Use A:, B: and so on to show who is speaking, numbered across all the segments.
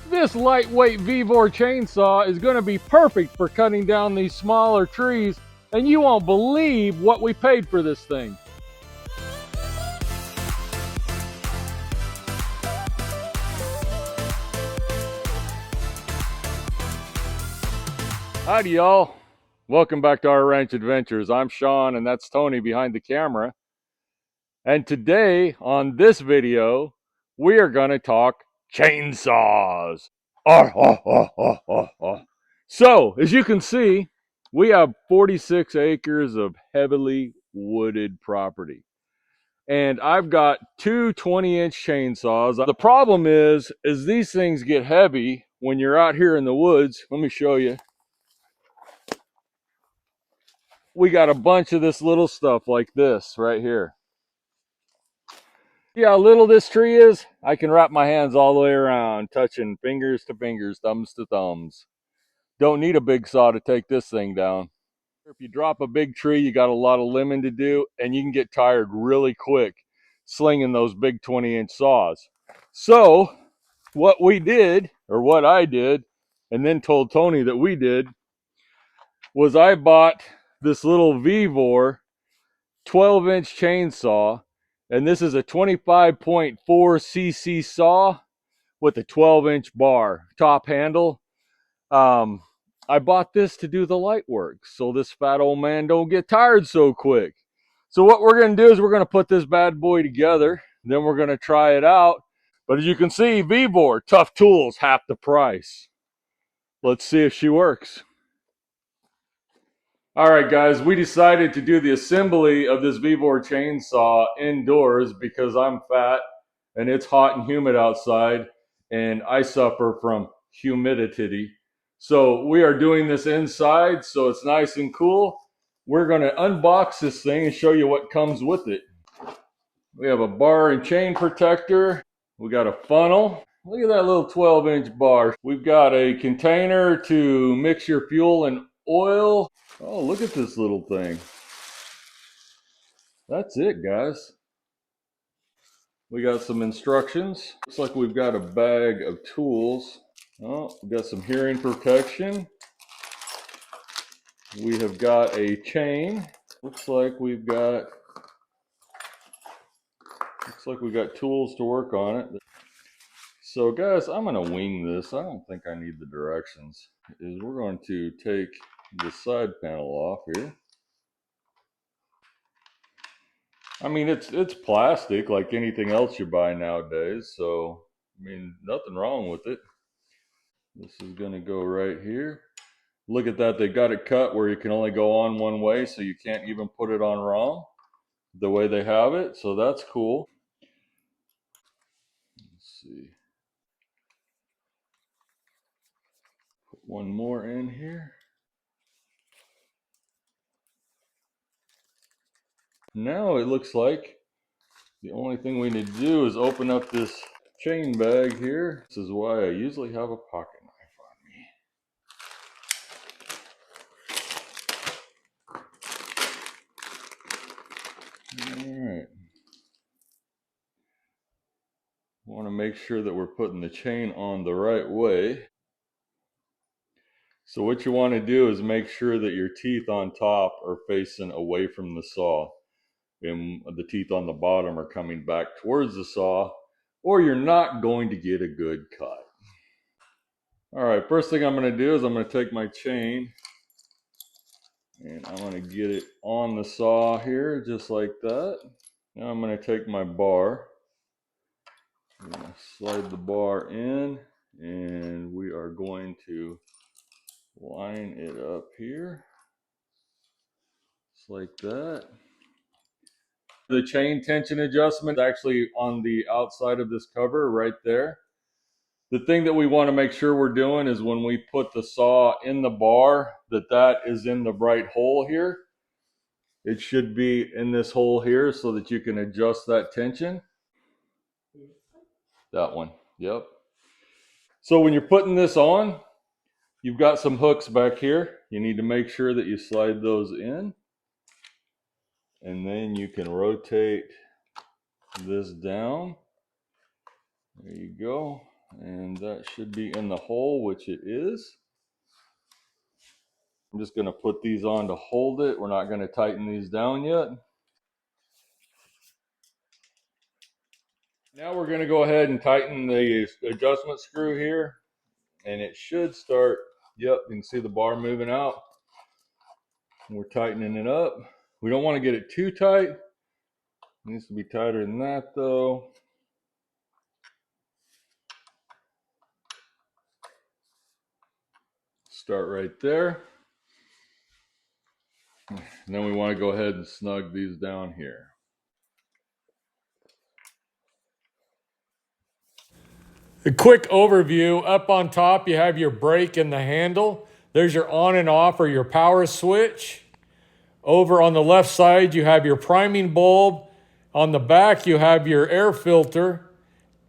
A: This lightweight Vevor chainsaw is going to be perfect for cutting down these smaller trees, and you won't believe what we paid for this thing. Howdy y'all, welcome back to our ranch adventures. I'm Sean and that's Tony behind the camera. And today on this video, we are going to talk chainsaws. So, as you can see, we have 46 acres of heavily wooded property. And I've got two 20-inch chainsaws. The problem is these things get heavy when you're out here in the woods. Let me show you. We got a bunch of this little stuff like this right here. See how little this tree is? I can wrap my hands all the way around, touching fingers to fingers, thumbs to thumbs. Don't need a big saw to take this thing down. If you drop a big tree, you got a lot of limbing to do, and you can get tired really quick slinging those big 20-inch saws. So what we did, or what I did, and then told Tony that we did, was I bought this little Vevor 12-inch chainsaw, and this is a 25.4 cc saw with a 12-inch bar top handle. I bought this to do the light work so this fat old man don't get tired so quick. So what we're going to do is we're going to put this bad boy together, then we're going to try it out. But as you can see, Vevor, tough tools, half the price. Let's see if she works. All right, guys, we decided to do the assembly of this Vevor chainsaw indoors because I'm fat and it's hot and humid outside and I suffer from humidity. So we are doing this inside so it's nice and cool. We're going to unbox this thing and show you what comes with it. We have a bar and chain protector. We got a funnel. Look at that little 12-inch bar. We've got a container to mix your fuel and oil. Oh, look at this little thing. That's it, guys. We got some instructions. Looks like we've got a bag of tools. Oh, we got some hearing protection. We have got a chain. Looks like we've got tools to work on it. So guys, I'm gonna wing this. I don't think I need the directions. We're going to take the side panel off here. I mean, it's plastic like anything else you buy nowadays, so I mean, nothing wrong with it. This is gonna go right here. Look at that, they got it cut where you can only go on one way, so you can't even put it on wrong the way they have it, so that's cool. Let's see. Put one more in here. Now it looks like the only thing we need to do is open up this chain bag here. This is why I usually have a pocket knife on me. Alright. Want to make sure that we're putting the chain on the right way. So what you want to do is make sure that your teeth on top are facing away from the saw, and the teeth on the bottom are coming back towards the saw, or you're not going to get a good cut. Alright, first thing I'm going to do is I'm going to take my chain and I'm going to get it on the saw here just like that. Now I'm going to take my bar, I'm going to slide the bar in, and we are going to line it up here just like that. The chain tension adjustment is actually on the outside of this cover right there. The thing that we want to make sure we're doing is when we put the saw in the bar, that is in the right hole here. It should be in this hole here so that you can adjust that tension. That one, yep. So when you're putting this on, you've got some hooks back here. You need to make sure that you slide those in. And then you can rotate this down. There you go. And that should be in the hole, which it is. I'm just going to put these on to hold it. We're not going to tighten these down yet. Now we're going to go ahead and tighten the adjustment screw here. And it should start, yep, you can see the bar moving out. We're tightening it up. We don't want to get it too tight. It needs to be tighter than that though. Start right there. And then we want to go ahead and snug these down here.
B: A quick overview. Up on top, you have your brake and the handle. There's your on and off or your power switch. Over on the left side, you have your priming bulb. On the back, you have your air filter.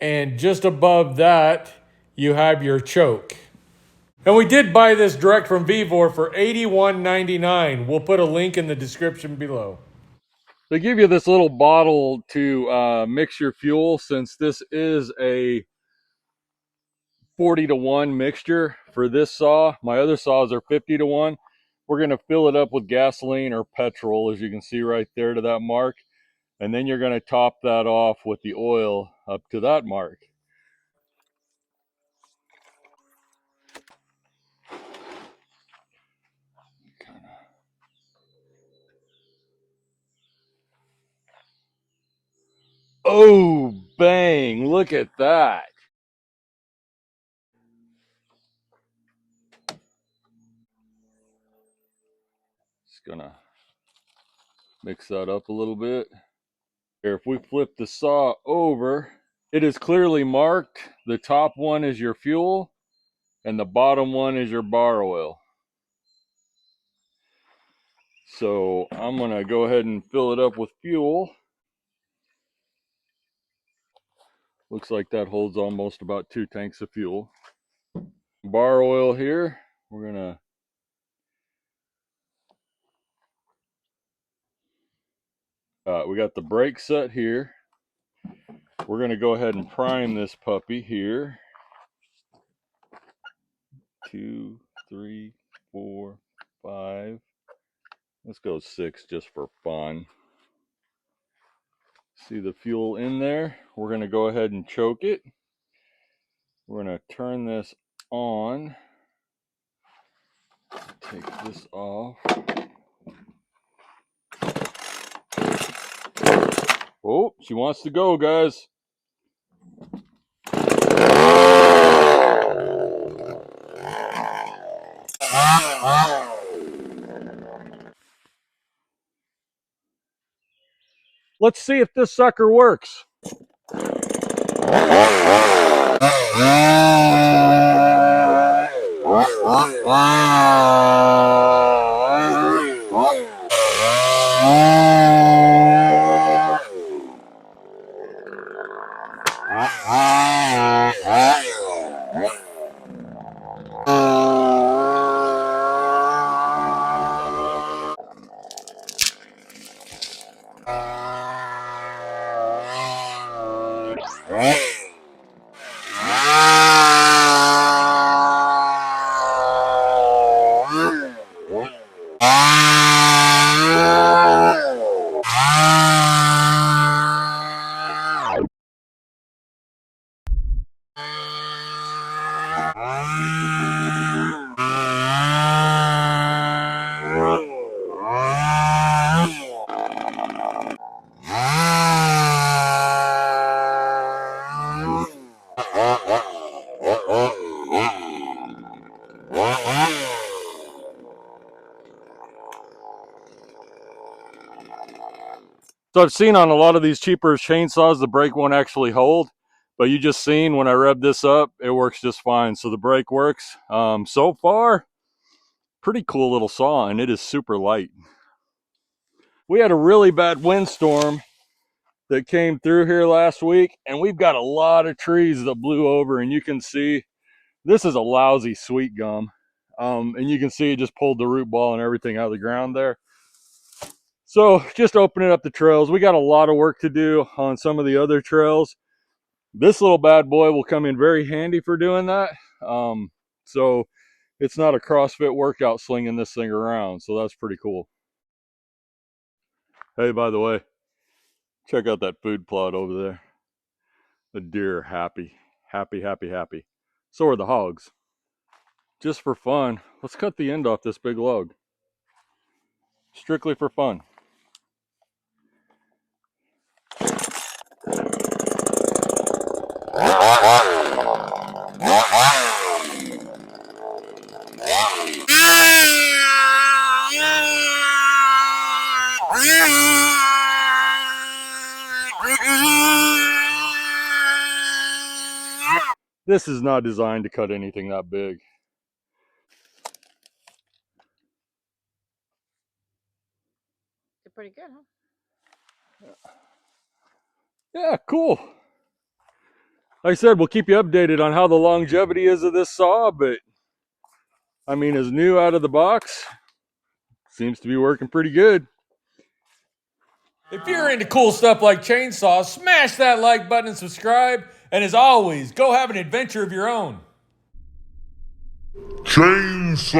B: And just above that, you have your choke. And we did buy this direct from Vevor for $81.99. We'll put a link in the description below.
A: They give you this little bottle to mix your fuel, since this is a 40-to-1 mixture for this saw. My other saws are 50-to-1. We're going to fill it up with gasoline or petrol, as you can see right there to that mark. And then you're going to top that off with the oil up to that mark. Oh, bang. Look at that. Just going to mix that up a little bit. Here, if we flip the saw over, it is clearly marked. The top one is your fuel and the bottom one is your bar oil. So I'm going to go ahead and fill it up with fuel. Looks like that holds almost about 2 tanks of fuel. Bar oil here. We're going to, we got the brake set here. We're going to go ahead and prime this puppy here. 2, 3, 4, 5. Let's go 6 just for fun. See the fuel in there? We're going to go ahead and choke it. We're going to turn this on. Take this off. Oh, she wants to go, guys. Let's see if this sucker works. So I've seen on a lot of these cheaper chainsaws, the brake won't actually hold, but you just seen when I rev this up, it works just fine. So the brake works. So far, pretty cool little saw, and it is super light. We had a really bad windstorm that came through here last week, and we've got a lot of trees that blew over, and you can see this is a lousy sweet gum. And you can see it just pulled the root ball and everything out of the ground there. So just opening up the trails. We got a lot of work to do on some of the other trails. This little bad boy will come in very handy for doing that. So it's not a CrossFit workout slinging this thing around, so that's pretty cool. Hey, by the way, check out that food plot over there. The deer are happy, happy, happy, happy. So are the hogs. Just for fun, let's cut the end off this big log. Strictly for fun. This is not designed to cut anything that big.
C: They're pretty good, huh?
A: Yeah, cool. Like I said, we'll keep you updated on how the longevity is of this saw, but I mean, as new out of the box, seems to be working pretty good.
B: If you're into cool stuff like chainsaws, smash that like button and subscribe. And as always, go have an adventure of your own.
D: Chainsaw!